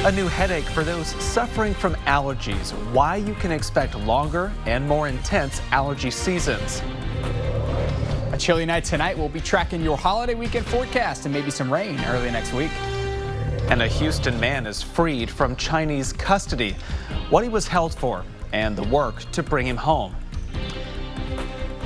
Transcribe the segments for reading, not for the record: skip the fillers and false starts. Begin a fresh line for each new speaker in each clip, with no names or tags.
A new headache for those suffering from allergies. Why you can expect longer and more intense allergy seasons.
A chilly night tonight. We'll be tracking your holiday weekend forecast and maybe some rain early next week.
And a Houston man is freed from Chinese custody. What he was held for and the work to bring him home.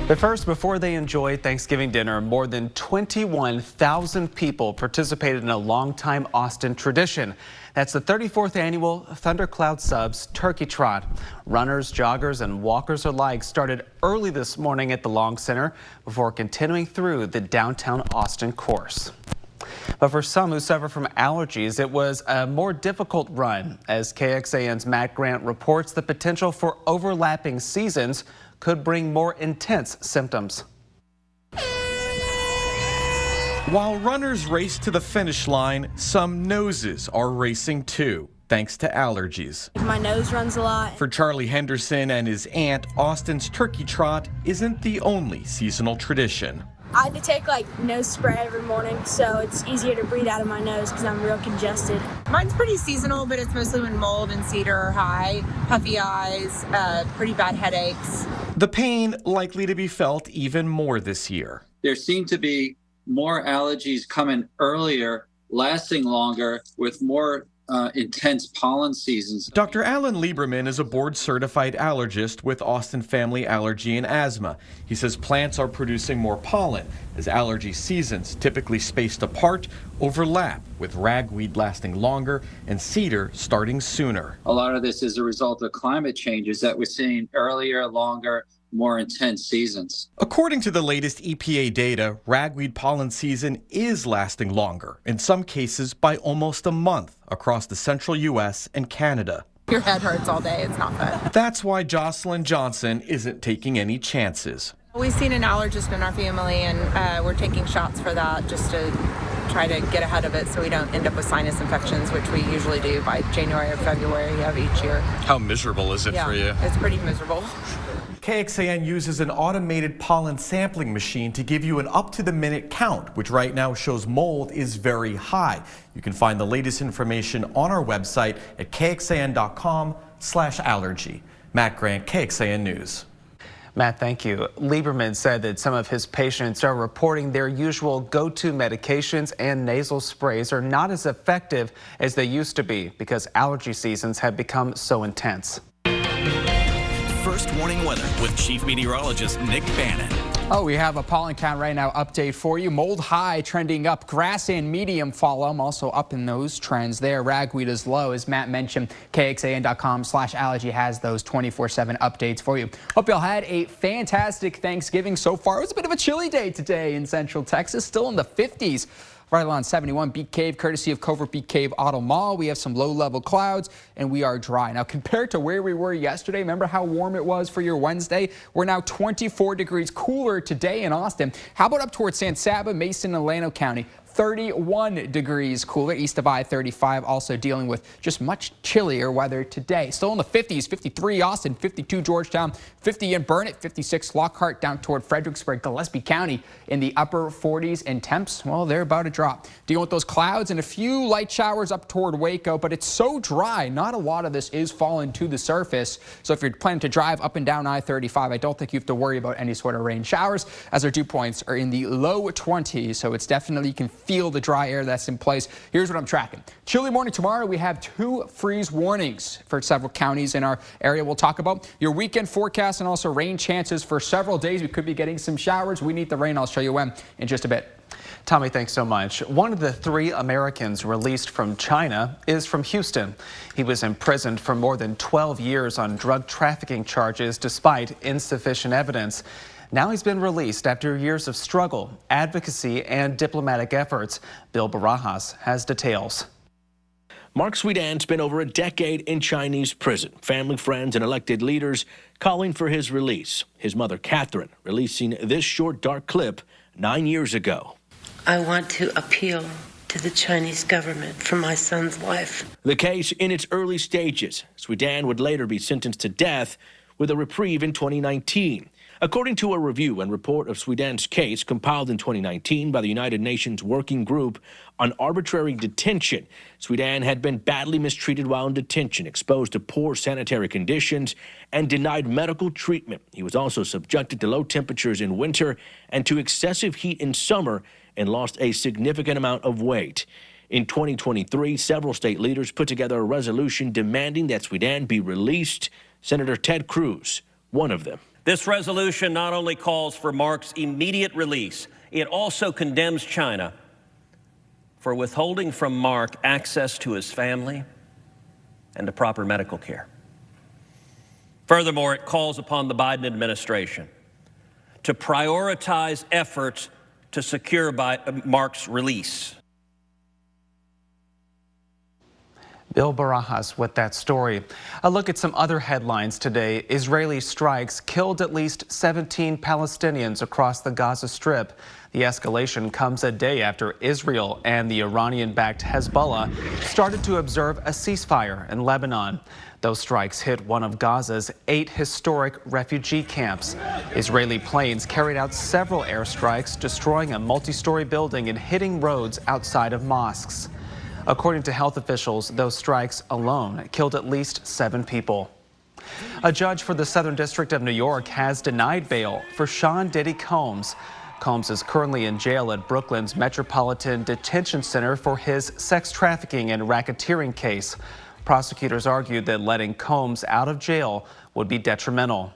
But first, before they enjoyed Thanksgiving dinner, more than 21,000 people participated in a longtime Austin tradition. That's the 34th annual Thundercloud Subs Turkey Trot. Runners, joggers, and walkers alike started early this morning at the Long Center before continuing through the downtown Austin course. But for some who suffer from allergies, it was a more difficult run. As KXAN's Matt Grant reports, the potential for overlapping seasons could bring more intense symptoms.
While runners race to the finish line, some noses are racing too, thanks to allergies.
My nose runs a lot.
For Charlie Henderson and his aunt, Austin's Turkey Trot isn't the only seasonal tradition.
I have to take nose spray every morning, so it's easier to breathe out of my nose because I'm real congested.
Mine's pretty seasonal, but it's mostly when mold and cedar are high, puffy eyes, pretty bad headaches.
The pain likely to be felt even more this year.
There seem to be more allergies coming earlier, lasting longer, with more intense pollen seasons.
Dr. Alan Lieberman is a board-certified allergist with Austin Family Allergy and Asthma. He says plants are producing more pollen as allergy seasons, typically spaced apart, overlap, with ragweed lasting longer and cedar starting sooner.
A lot of this is a result of climate changes that we're seeing earlier, longer, more intense seasons.
According to the latest EPA data, ragweed pollen season is lasting longer, in some cases by almost a month across the central U.S. and Canada.
Your head hurts all day. It's not fun.
That's why Jocelyn Johnson isn't taking any chances.
We've seen an allergist in our family, and we're taking shots for that just to try to get ahead of it so we don't end up with sinus infections, which we usually do by January or February of each year.
How miserable is it for you?
It's pretty miserable.
KXAN uses an automated pollen sampling machine to give you an up-to-the-minute count, which right now shows mold is very high. You can find the latest information on our website at kxan.com/allergy. Matt Grant, KXAN News.
Matt, thank you. Lieberman said that some of his patients are reporting their usual go-to medications and nasal sprays are not as effective as they used to be because allergy seasons have become so intense.
First warning weather with Chief Meteorologist Nick Bannon.
Oh, we have a pollen count right now update for you. Mold high trending up, grass and medium phloem also up in those trends there. Ragweed is low, as Matt mentioned. KXAN.com/allergy has those 24/7 updates for you. Hope y'all had a fantastic Thanksgiving so far. It was a bit of a chilly day today in Central Texas, still in the 50s. Right along 71 Beat Cave, courtesy of Covert Beat Cave Auto Mall. We have some low-level clouds, and we are dry. Now, compared to where we were yesterday, remember how warm it was for your Wednesday? We're now 24 degrees cooler today in Austin. How about up towards San Saba, Mason, and Llano County? 31 degrees cooler. East of I-35 also dealing with just much chillier weather today. Still in the 50s, 53 Austin, 52 Georgetown, 50 in Burnet, 56 Lockhart, down toward Fredericksburg, Gillespie County in the upper 40s, and temps, well, they're about to drop. Dealing with those clouds and a few light showers up toward Waco, but it's so dry, not a lot of this is falling to the surface. So if you're planning to drive up and down I-35, I don't think you have to worry about any sort of rain showers, as our dew points are in the low 20s. So it's definitely, you can feel the dry air that's in place. Here's what I'm tracking. Chilly morning tomorrow. We have 2 freeze warnings for several counties in our area. We'll talk about your weekend forecast and also rain chances for several days. We could be getting some showers. We need the rain. I'll show you when in just a bit.
Tommy, thanks so much. One of the 3 Americans released from China is from Houston. He was imprisoned for more than 12 years on drug trafficking charges despite insufficient evidence. Now he's been released after years of struggle, advocacy, and diplomatic efforts. Bill Barajas has details.
Mark Sweetan spent over a decade in Chinese prison. Family, friends, and elected leaders calling for his release. His mother, Catherine, releasing this short, dark clip 9 years ago.
I want to appeal to the Chinese government for my son's life.
The case in its early stages. Sweetan would later be sentenced to death with a reprieve in 2019. According to a review and report of Swedan's case compiled in 2019 by the United Nations Working Group on Arbitrary Detention, Swedan had been badly mistreated while in detention, exposed to poor sanitary conditions, and denied medical treatment. He was also subjected to low temperatures in winter and to excessive heat in summer and lost a significant amount of weight. In 2023, several state leaders put together a resolution demanding that Swedan be released. Senator Ted Cruz, one of them.
This resolution not only calls for Mark's immediate release, it also condemns China for withholding from Mark access to his family and to proper medical care. Furthermore, it calls upon the Biden administration to prioritize efforts to secure Mark's release.
Bill Barajas with that story. A look at some other headlines today. Israeli strikes killed at least 17 Palestinians across the Gaza Strip. The escalation comes a day after Israel and the Iranian-backed Hezbollah started to observe a ceasefire in Lebanon. Those strikes hit one of Gaza's 8 historic refugee camps. Israeli planes carried out several airstrikes, destroying a multi-story building and hitting roads outside of mosques. According to health officials, those strikes alone killed at least 7 people. A judge for the Southern District of New York has denied bail for Sean Diddy Combs. Combs is currently in jail at Brooklyn's Metropolitan Detention Center for his sex trafficking and racketeering case. Prosecutors argued that letting Combs out of jail would be detrimental.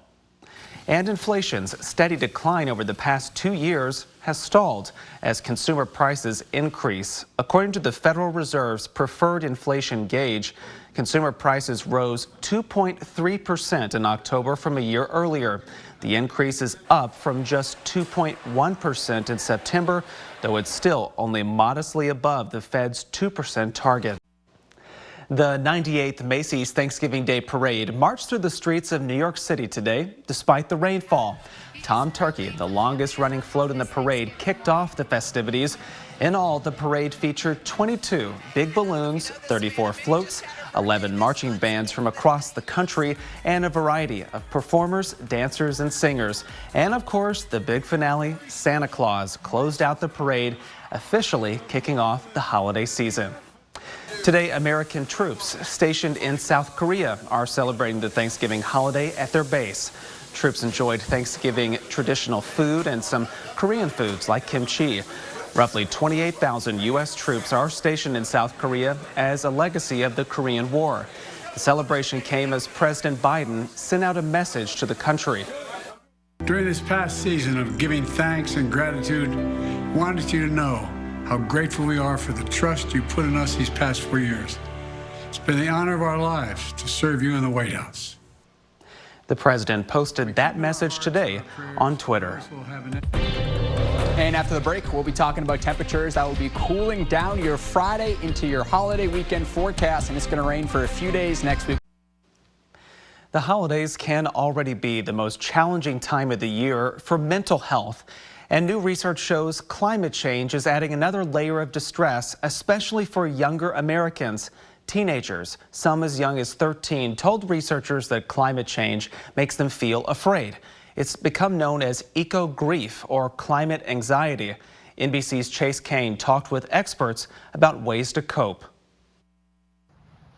And inflation's steady decline over the past 2 years has stalled as consumer prices increase. According to the Federal Reserve's preferred inflation gauge, consumer prices rose 2.3% in October from a year earlier. The increase is up from just 2.1% in September, though it's still only modestly above the Fed's 2% target. The 98th Macy's Thanksgiving Day Parade marched through the streets of New York City today, despite the rainfall. Tom Turkey, the longest-running float in the parade, kicked off the festivities. In all, the parade featured 22 big balloons, 34 floats, 11 marching bands from across the country, and a variety of performers, dancers, and singers. And, of course, the big finale, Santa Claus, closed out the parade, officially kicking off the holiday season. Today, American troops stationed in South Korea are celebrating the Thanksgiving holiday at their base. Troops enjoyed Thanksgiving traditional food and some Korean foods like kimchi. Roughly 28,000 U.S. troops are stationed in South Korea as a legacy of the Korean War. The celebration came as President Biden sent out a message to the country.
During this past season of giving thanks and gratitude, I wanted you to know how grateful we are for the trust you put in us these past 4 years. It's been the honor of our lives to serve you in the White House.
The president posted that message today on Twitter.
And after the break, we'll be talking about temperatures that will be cooling down your Friday into your holiday weekend forecast, and it's going to rain for a few days next week.
The holidays can already be the most challenging time of the year for mental health. And new research shows climate change is adding another layer of distress, especially for younger Americans. Teenagers, some as young as 13, told researchers that climate change makes them feel afraid. It's become known as eco-grief or climate anxiety. NBC's Chase Kane talked with experts about ways to cope.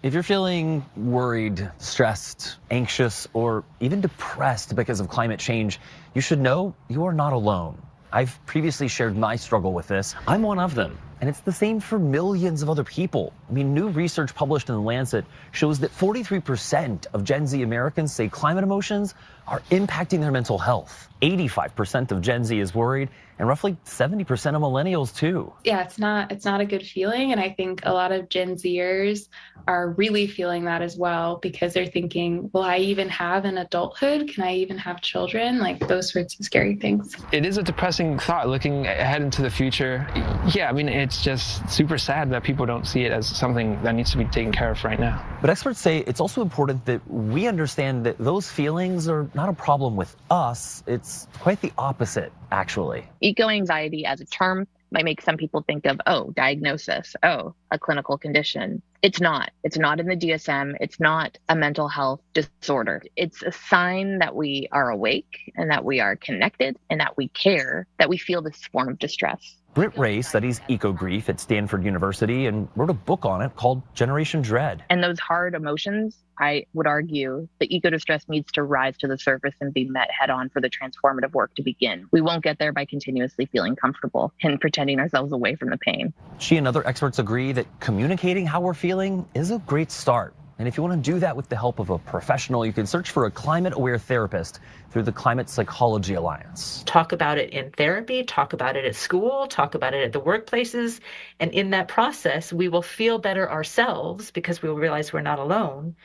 If you're feeling worried, stressed, anxious, or even depressed because of climate change, you should know you are not alone. I've previously shared my struggle with this. I'm one of them, and it's the same for millions of other people. I mean, new research published in The Lancet shows that 43% of Gen Z Americans say climate emotions are impacting their mental health. 85% of Gen Z is worried, and roughly 70% of millennials too.
Yeah, it's not a good feeling, and I think a lot of Gen Zers are really feeling that as well, because they're thinking, will I even have an adulthood? Can I even have children? Like those sorts of scary things.
It is a depressing thought looking ahead into the future. Yeah, I mean, it's just super sad that people don't see it as something that needs to be taken care of right now.
But experts say it's also important that we understand that those feelings are not a problem with us. It's quite the opposite, actually.
Eco-anxiety as a term might make some people think of, oh, diagnosis, oh, a clinical condition. It's not. It's not in the DSM. It's not a mental health disorder. It's a sign that we are awake and that we are connected and that we care, that we feel this form of distress.
Britt Ray studies eco-grief at Stanford University and wrote a book on it called Generation Dread.
And those hard emotions, I would argue, the eco-distress needs to rise to the surface and be met head-on for the transformative work to begin. We won't get there by continuously feeling comfortable and pretending ourselves away from the pain.
She and other experts agree that communicating how we're feeling is a great start. And if you want to do that with the help of a professional, you can search for a climate-aware therapist through the Climate Psychology Alliance.
Talk about it in therapy, talk about it at school, talk about it at the workplaces. And in that process, we will feel better ourselves because we will realize we're not alone.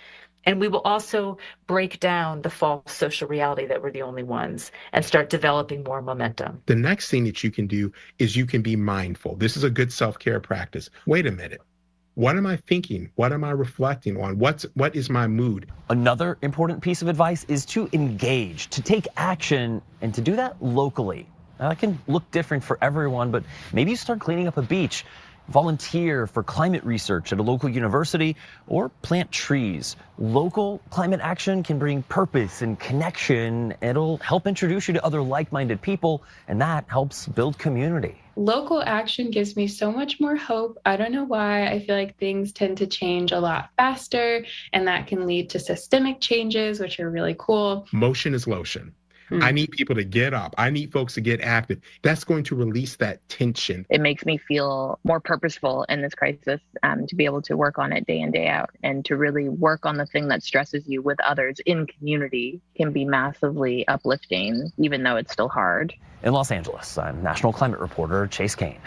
And we will also break down the false social reality that we're the only ones and start developing more momentum.
The next thing that you can do is you can be mindful. This is a good self-care practice. Wait a minute. What am I thinking? What am I reflecting on? What is my mood?
Another important piece of advice is to engage, to take action, and to do that locally. Now, that can look different for everyone, but maybe you start cleaning up a beach, volunteer for climate research at a local university, or plant trees. Local climate action can bring purpose and connection. It'll help introduce you to other like-minded people, and that helps build community.
Local action gives me so much more hope. I don't know why. I feel like things tend to change a lot faster, and that can lead to systemic changes, which are really cool.
Motion is lotion. I need people to get up. I need folks to get active. That's going to release that tension.
It makes me feel more purposeful in this crisis, to be able to work on it day in, day out, and to really work on the thing that stresses you with others in community can be massively uplifting, even though it's still hard.
In Los Angeles, I'm national climate reporter Chase Kane.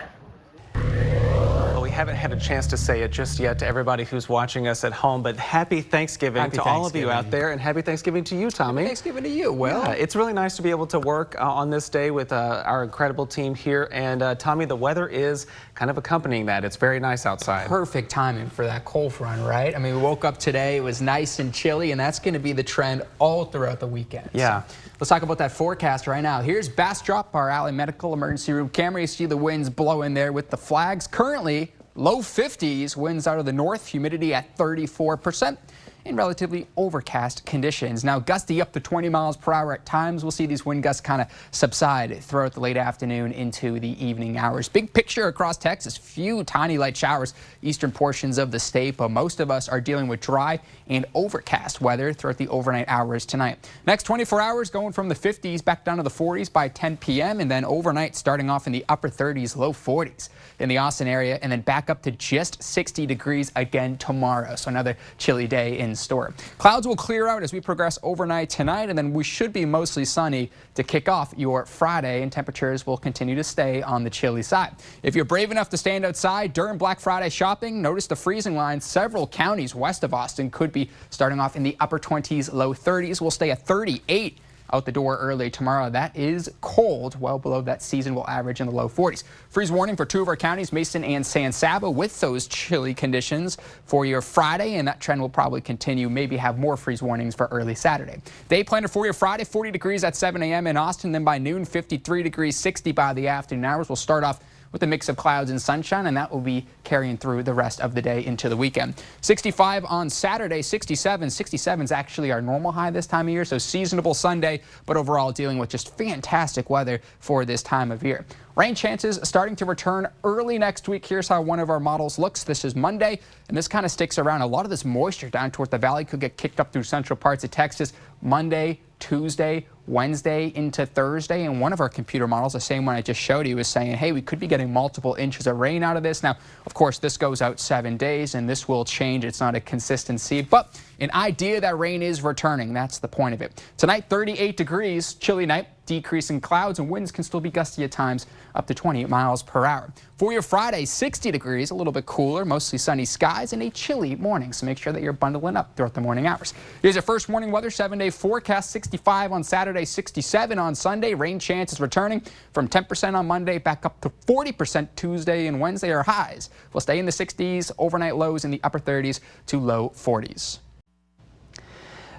We haven't had a chance to say it just yet to everybody who's watching us at home, but happy Thanksgiving to all of you out there, and happy Thanksgiving to you, Tommy.
Happy Thanksgiving to you, Will.
Yeah, it's really nice to be able to work on this day with our incredible team here, and Tommy, the weather is kind of accompanying that. It's very nice outside.
Perfect timing for that cold front, right? I mean, we woke up today, it was nice and chilly, and that's going to be the trend all throughout the weekend.
Yeah.
So let's talk about that forecast right now. Here's Bastrop, our Alley Medical Emergency Room camera. You see the winds blowing there with the flags. Currently, low 50s, winds out of the north, humidity at 34%, and relatively overcast conditions. Now, gusty up to 20 miles per hour at times. We'll see these wind gusts kind of subside throughout the late afternoon into the evening hours. Big picture across Texas, few tiny light showers, eastern portions of the state, but most of us are dealing with dry and overcast weather throughout the overnight hours tonight. Next 24 hours going from the 50s back down to the 40s by 10 p.m. and then overnight starting off in the upper 30s, low 40s in the Austin area, and then back up to just 60 degrees again tomorrow. So another chilly day in store. Clouds will clear out as we progress overnight tonight, and then we should be mostly sunny to kick off your Friday, and temperatures will continue to stay on the chilly side. If you're brave enough to stand outside during Black Friday shopping, notice the freezing line. Several counties west of Austin could be starting off in the upper 20s, low 30s. We'll stay at 38 out the door early tomorrow. That is cold, well below that seasonal average in the low 40s. Freeze warning for two of our counties, Mason and San Saba, with those chilly conditions for your Friday, and that trend will probably continue, maybe have more freeze warnings for early Saturday. Day planner for your Friday, 40 degrees at 7 a.m. in Austin, then by noon, 53 degrees, 60 by the afternoon hours. We'll start off with a mix of clouds and sunshine, and that will be carrying through the rest of the day into the weekend. 65 on Saturday, 67. 67 is actually our normal high this time of year, so seasonable Sunday, but overall dealing with just fantastic weather for this time of year. Rain chances starting to return early next week. Here's how one of our models looks. This is Monday, and this kind of sticks around. A lot of this moisture down toward the valley could get kicked up through central parts of Texas Monday, Tuesday, Wednesday into Thursday, and one of our computer models, the same one I just showed you, is saying, hey, we could be getting multiple inches of rain out of this. Now, of course, this goes out 7 days, and this will change. It's not a consistency, but an idea that rain is returning. That's the point of it. Tonight, 38 degrees, chilly night, decreasing clouds, and winds can still be gusty at times, up to 20 miles per hour. For your Friday, 60 degrees, a little bit cooler, mostly sunny skies, and a chilly morning, so make sure that you're bundling up throughout the morning hours. Here's your first morning weather, 7-day forecast, 65 on Saturday, 67 on Sunday. Rain chances returning from 10% on Monday back up to 40% Tuesday and Wednesday. Our highs will stay in the 60s, overnight lows in the upper 30s to low 40s.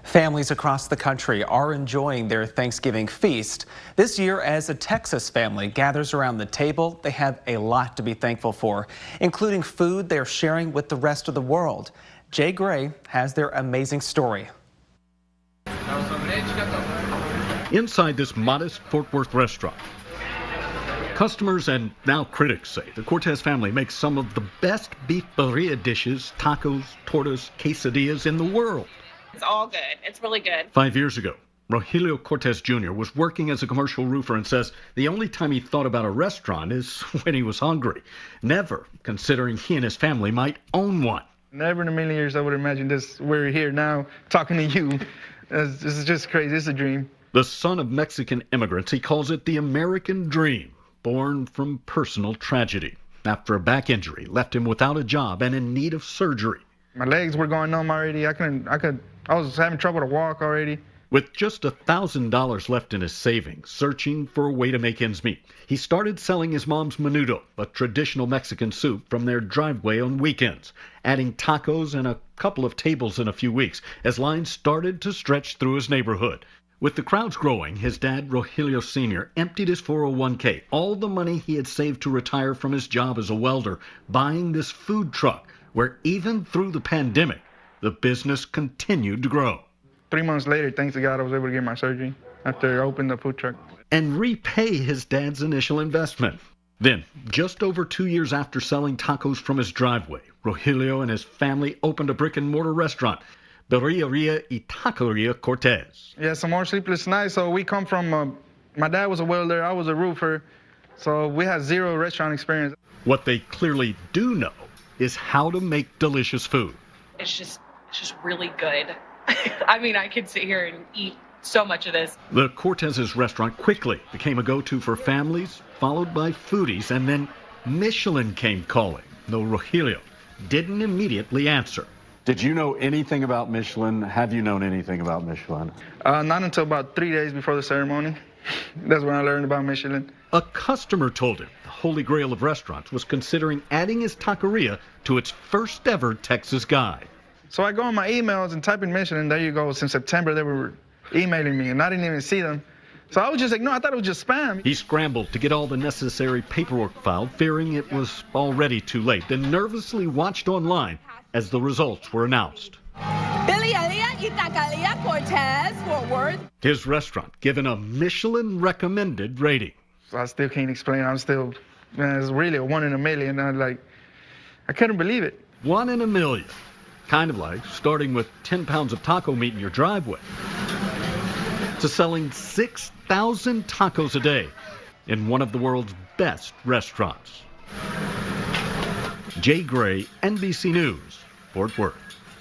Families across the country are enjoying their Thanksgiving feast. This year, as a Texas family gathers around the table, they have a lot to be thankful for, including food they're sharing with the rest of the world. Jay Gray has their amazing story.
Inside this modest Fort Worth restaurant, customers and now critics say the Cortez family makes some of the best beef birria dishes, tacos, tortas, quesadillas in the world.
It's all good. It's really good.
5 years ago, Rogelio Cortez Jr. was working as a commercial roofer and says the only time he thought about a restaurant is when he was hungry, never considering he and his family might own one.
Never in a million years I would imagine this. We're here now talking to you. This is just crazy. It's a dream.
The son of Mexican immigrants, he calls it the American dream, born from personal tragedy. After a back injury left him without a job and in need of surgery.
My legs were going numb already. I was having trouble to walk already.
With just $1,000 left in his savings, searching for a way to make ends meet, he started selling his mom's menudo, a traditional Mexican soup, from their driveway on weekends, adding tacos and a couple of tables in a few weeks as lines started to stretch through his neighborhood. With the crowds growing, his dad, Rogelio Sr., emptied his 401k, all the money he had saved to retire from his job as a welder, buying this food truck, where even through the pandemic, the business continued to grow.
3 months later, thanks to God, I was able to get my surgery after I opened the food truck.
And repay his dad's initial investment. Then, just over 2 years after selling tacos from his driveway, Rogelio and his family opened a brick-and-mortar restaurant, Birria y Taqueria Cortez.
Yeah, some more sleepless nights. So we come from, my dad was a welder, I was a roofer, so we had zero restaurant experience.
What they clearly do know is how to make delicious food.
It's just really good. I mean, I could sit here and eat so much of this.
The Cortez's restaurant quickly became a go-to for families, followed by foodies, and then Michelin came calling, though Rogelio didn't immediately answer.
Did you know anything about Michelin? Have you known anything about Michelin?
Not until about 3 days before the ceremony. That's when I learned about Michelin.
A customer told him the holy grail of restaurants was considering adding his taqueria to its first ever Texas guide.
So I go on my emails and type in Michelin, there you go. Since September, they were emailing me, and I didn't even see them. So I was just like, no, I thought it was just spam.
He scrambled to get all the necessary paperwork filed, fearing it was already too late, then nervously watched online as the results were announced.
Cortez, Fort Worth.
His restaurant given a Michelin-recommended rating.
So I still can't explain. It's really a 1 in a million. I couldn't believe it.
1 in a million. Kind of like starting with 10 pounds of taco meat in your driveway to selling 6,000 tacos a day in one of the world's best restaurants. Jay Gray, NBC News, Fort Worth.